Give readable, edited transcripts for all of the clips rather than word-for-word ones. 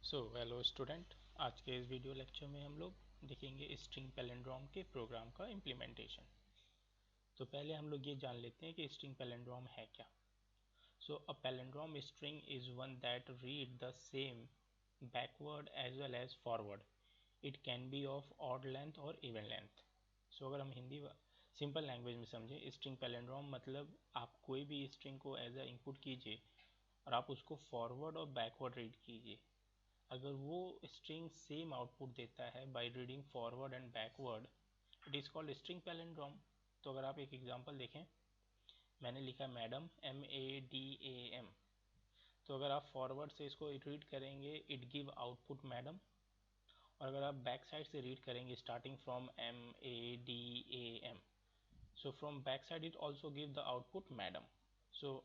Hello student, आज के इस वीडियो लेक्चर में हम लोग देखेंगे स्ट्रिंग पैलिंड्रोम के प्रोग्राम का इम्प्लीमेंटेशन। तो पहले हम लोग ये जान लेते हैं कि स्ट्रिंग पैलिंड्रोम है क्या। A palindrome string is one that read the same backward as well as forward. It can be of odd length और इवन लेंथ। अगर हम हिंदी सिंपल लैंग्वेज में समझें, स्ट्रिंग पैलिंड्रोम मतलब आप कोई भी स्ट्रिंग को एज अ इनपुट कीजिए और आप उसको फॉरवर्ड और बैकवर्ड रीड कीजिए। अगर वो स्ट्रिंग सेम आउटपुट देता है by reading forward and backward, it is called string palindrome. तो अगर आप एक एग्जांपल देखें, मैंने लिखा मैडम MADAM। तो अगर आप फॉरवर्ड से इसको रीड करेंगे, इट गिव आउटपुट मैडम। और अगर आप बैक साइड से रीड करेंगे starting from MADAM, so from back side it also give the output madam. So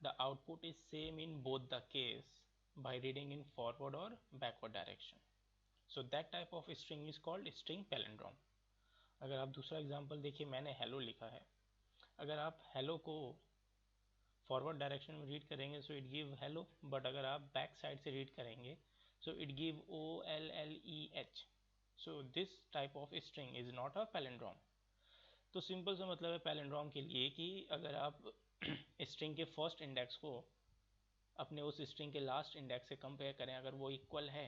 the output is same in both the case by reading in forward or backward direction. So that type of string is called string palindrome. अगर आप दूसरा example देखिए, मैंने hello लिखा है। अगर आप hello को फॉरवर्ड डायरेक्शन में रीड करेंगे so it give hello, but अगर आप बैक साइड से रीड करेंगे so it give OLLEH। So this type of string is not a palindrome. तो सिंपल सा मतलब है पैलिंड्रोम के लिए कि अगर आप स्ट्रिंग के फर्स्ट इंडेक्स को अपने उस स्ट्रिंग के लास्ट इंडेक्स से कंपेयर करें, अगर वो इक्वल है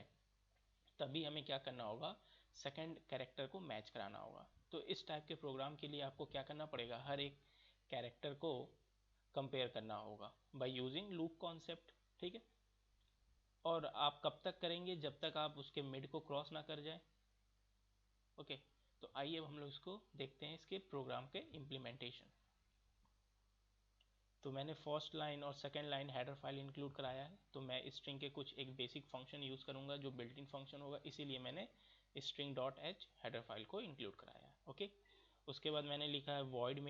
तभी हमें क्या करना होगा, सेकंड कैरेक्टर को मैच कराना होगा। तो इस टाइप के प्रोग्राम के लिए आपको क्या करना पड़ेगा, हर एक कैरेक्टर को कंपेयर करना होगा बाय यूजिंग लूप कॉन्सेप्ट। ठीक है, और आप कब तक करेंगे, जब तक आप उसके मिड को क्रॉस ना कर जाए। ओके, तो आइए अब हम लोग इसको देखते हैं, इसके प्रोग्राम के इम्प्लीमेंटेशन। तो मैंने फर्स्ट लाइन और second line header file include कराया है। तो मैं स्ट्रिंग के कुछ एक बेसिक फंक्शन यूज़ करूँगा जो बिल्ट इन फंक्शन होगा, इसीलिए मैंने string dot h header file को इंक्लूड कराया है। ओके, उसके बाद मैंने लिखा है वॉइड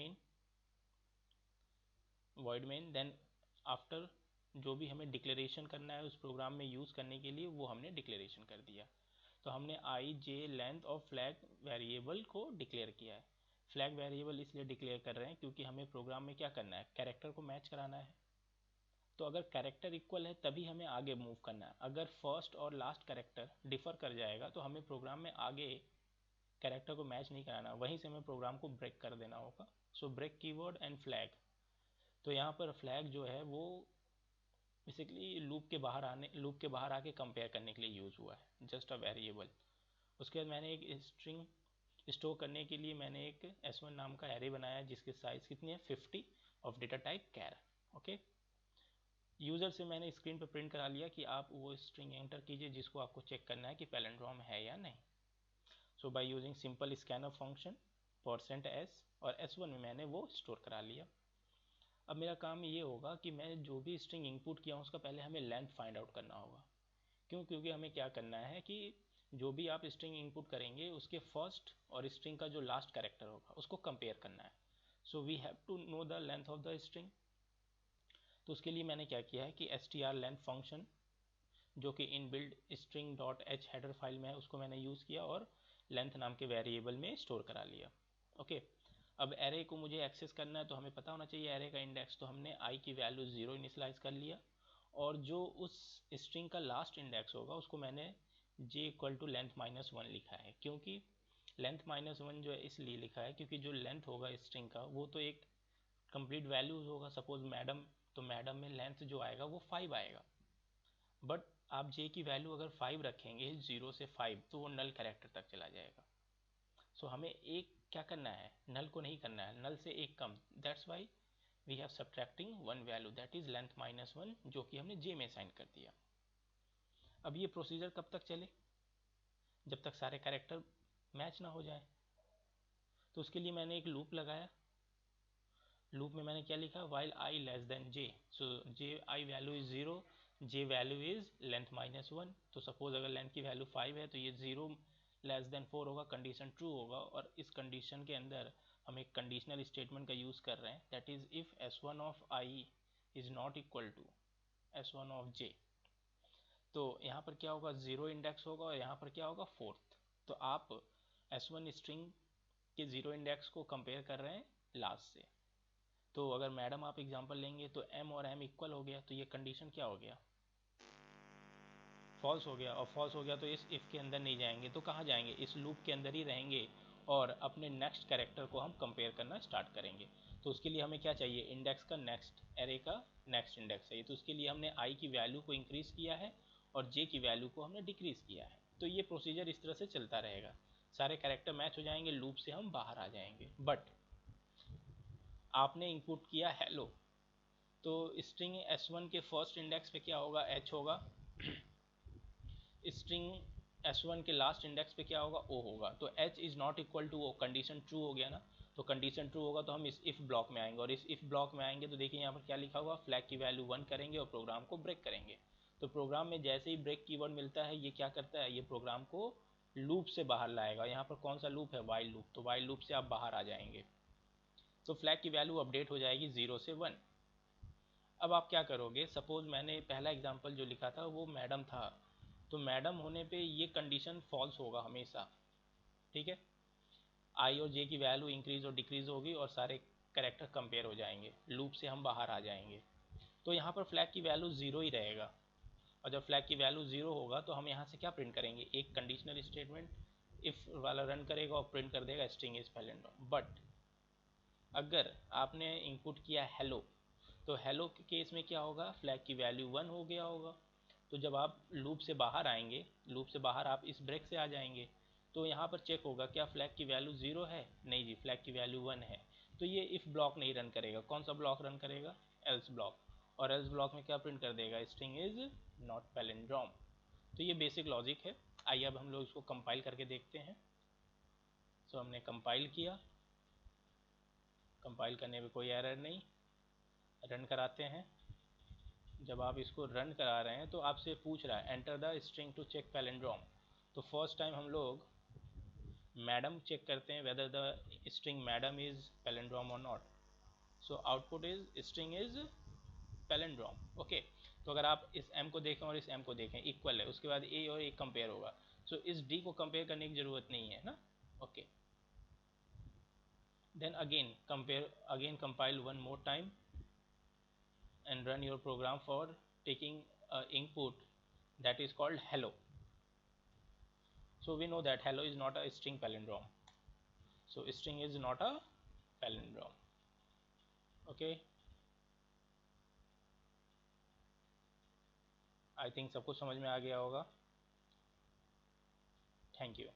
मेन देन आफ्टर जो भी हमें डिक्लेरेशन करना है उस प्रोग्राम में यूज़ करने के लिए वो हमने डिक्लेरेशन कर दिया। तो हमने आई जे लेंथ और फ्लैग वेरिएबल को डिक्लेयर किया है। फ्लैग वेरिएबल इसलिए डिक्लेयर कर रहे हैं क्योंकि हमें प्रोग्राम में क्या करना है, कैरेक्टर को मैच कराना है। तो अगर कैरेक्टर इक्वल है तभी हमें आगे मूव करना है। अगर फर्स्ट और लास्ट कैरेक्टर डिफर कर जाएगा तो हमें प्रोग्राम में आगे कैरेक्टर को मैच नहीं कराना, वहीं से हमें प्रोग्राम को ब्रेक कर देना होगा। So break keyword and flag. तो यहाँ पर फ्लैग जो है वो बेसिकली लूप के बाहर आके कंपेयर करने के लिए यूज़ हुआ है, जस्ट अ वेरिएबल। उसके बाद मैंने एक स्ट्रिंग स्टोर करने के लिए मैंने एक S1 नाम का एरे बनाया जिसकी साइज़ कितनी है, 50 of data type char. Okay, user से मैंने स्क्रीन पर प्रिंट करा लिया कि आप वो स्ट्रिंग एंटर कीजिए जिसको आपको चेक करना है कि पैलिंड्रोम है या नहीं। So by using simple scanner function %s और S1 में मैंने वो स्टोर करा लिया। अब मेरा काम ये होगा कि मैं जो भी स्ट्रिंग इनपुट किया हूँ उसका पहले हमें लेंथ फाइंड आउट करना होगा। क्यों? क्योंकि हमें क्या करना है कि जो भी आप स्ट्रिंग इनपुट करेंगे उसके फर्स्ट और स्ट्रिंग का जो लास्ट कैरेक्टर होगा उसको कंपेयर करना है। So we have to know the length of the string. तो उसके लिए मैंने क्या किया है कि str लेंथ फंक्शन जो कि in build string dot h header file में है उसको मैंने यूज़ किया और लेंथ नाम के वेरिएबल में स्टोर करा लिया। ओके, अब एरे को मुझे एक्सेस करना है तो हमें पता होना चाहिए एरे का इंडेक्स। तो हमने आई की वैल्यू 0 इनिशलाइज कर लिया और जो उस स्ट्रिंग का लास्ट इंडेक्स होगा उसको मैंने j इक्वल टू लेंथ -1 लिखा है। क्योंकि लेंथ -1 जो है इसलिए लिखा है क्योंकि जो लेंथ होगा स्ट्रिंग का वो तो एक कंप्लीट वैल्यूज होगा। सपोज मैडम, तो मैडम में लेंथ जो आएगा वो 5 आएगा, बट आप जे की वैल्यू अगर 5 रखेंगे 0 से 5 तो वो नल कैरेक्टर तक चला जाएगा। सो हमें एक क्या करना है, नल को नहीं करना है, नल से एक कम। That's why we have subtracting one value that is length -1 जो कि हमने जे में असाइन कर दिया। अब ये प्रोसीजर कब तक चले, जब तक सारे कैरेक्टर मैच ना हो जाए। तो उसके लिए मैंने एक लूप लगाया। लूप में मैंने क्या लिखा, while I less than J. So J I value is 0, J value is length -1। तो सपोज अगर लेंथ की वैल्यू 5 है तो ये 0 लेस देन 4 होगा, कंडीशन ट्रू होगा। और इस कंडीशन के अंदर हम एक कंडीशनल स्टेटमेंट का यूज़ कर रहे हैं, that is if S1 of I is not equal to S1 of J. तो यहाँ पर क्या होगा, 0 इंडेक्स होगा और यहाँ पर क्या होगा, 4th। तो आप S1 स्ट्रिंग के 0 इंडेक्स को कंपेयर कर रहे हैं लास्ट से। तो अगर मैडम आप एग्जांपल लेंगे तो m और m इक्वल हो गया, तो ये कंडीशन क्या हो गया, फॉल्स हो गया, और फॉल्स हो गया तो इस इफ़ के अंदर नहीं जाएंगे, तो कहाँ जाएंगे, इस लूप के अंदर ही रहेंगे और अपने नेक्स्ट कैरेक्टर को हम कंपेयर करना स्टार्ट करेंगे। तो उसके लिए हमें क्या चाहिए, इंडेक्स का नेक्स्ट, एरे का नेक्स्ट इंडेक्स चाहिए। तो उसके लिए हमने आई की वैल्यू को इंक्रीज़ किया है और जे की वैल्यू को हमने डिक्रीज़ किया है। तो ये प्रोसीजर इस तरह से चलता रहेगा, सारे कैरेक्टर मैच हो जाएंगे, लूप से हम बाहर आ जाएंगे। बट आपने इनपुट किया हेलो, तो स्ट्रिंग S1 के फर्स्ट इंडेक्स पे क्या होगा, H होगा। स्ट्रिंग S1 के लास्ट इंडेक्स पे क्या होगा, O होगा। तो H is not equal to O, condition true हो गया ना। तो कंडीशन ट्रू होगा तो हम इस इफ़ ब्लॉक में आएंगे, और इस इफ़ ब्लॉक में आएंगे तो देखिए यहाँ पर क्या लिखा हुआ, फ्लैग की वैल्यू 1 करेंगे और प्रोग्राम को ब्रेक करेंगे। तो प्रोग्राम में जैसे ही ब्रेक कीवर्ड मिलता है, ये क्या करता है, ये प्रोग्राम को लूप से बाहर लाएगा। यहाँ पर कौन सा लूप है, वाइल लूप। तो वाइल लूप से आप बाहर आ जाएंगे, तो फ्लैग की वैल्यू अपडेट हो जाएगी 0 से 1। अब आप क्या करोगे, सपोज मैंने पहला एग्जांपल जो लिखा था वो मैडम था, तो मैडम होने पे ये कंडीशन फॉल्स होगा हमेशा, ठीक है। आई और जे की वैल्यू इंक्रीज और डिक्रीज होगी और सारे करेक्टर कंपेयर हो जाएंगे, लूप से हम बाहर आ जाएंगे। तो यहाँ पर फ्लैग की वैल्यू 0 ही रहेगा, और जब फ्लैग की वैल्यू 0 होगा तो हम यहाँ से क्या प्रिंट करेंगे, एक कंडीशनल स्टेटमेंट इफ़ वाला रन करेगा और प्रिंट कर देगा स्ट्रिंग इज पैलिंड्रोम। बट अगर आपने इनपुट किया हेलो, तो हेलो के केस में क्या होगा, फ्लैग की वैल्यू 1 हो गया होगा। तो जब आप लूप से बाहर आएंगे, लूप से बाहर आप इस ब्रेक से आ जाएंगे, तो यहाँ पर चेक होगा क्या फ्लैग की वैल्यू 0 है, नहीं जी, फ्लैग की वैल्यू 1 है। तो ये इफ़ ब्लॉक नहीं रन करेगा, कौन सा ब्लॉक रन करेगा, एल्स ब्लॉक। और एल्स ब्लॉक में क्या प्रिंट कर देगा, स्ट्रिंग इज नॉट पैलिंड्रोम। तो ये बेसिक लॉजिक है। आइए अब हम लोग इसको कंपाइल करके देखते हैं। सो हमने कंपाइल किया, कंपाइल करने में कोई एरर नहीं, रन कराते हैं। जब आप इसको रन करा रहे हैं तो आपसे पूछ रहा है enter the string to check palindrome. तो फर्स्ट टाइम हम लोग मैडम चेक करते हैं whether the string madam is palindrome और not. So output is string is palindrome. Okay, तो अगर आप इस m को देखें और इस m को देखें, इक्वल है, उसके बाद a और a कंपेयर होगा। सो इस d को कंपेयर करने की ज़रूरत नहीं है ना। Okay, then again compare, again compile one more time and run your program for taking input that is called hello. So we know that hello is not a string palindrome, so string is not a palindrome. Okay, I think सबको समझ में आ गया होगा। Thank you.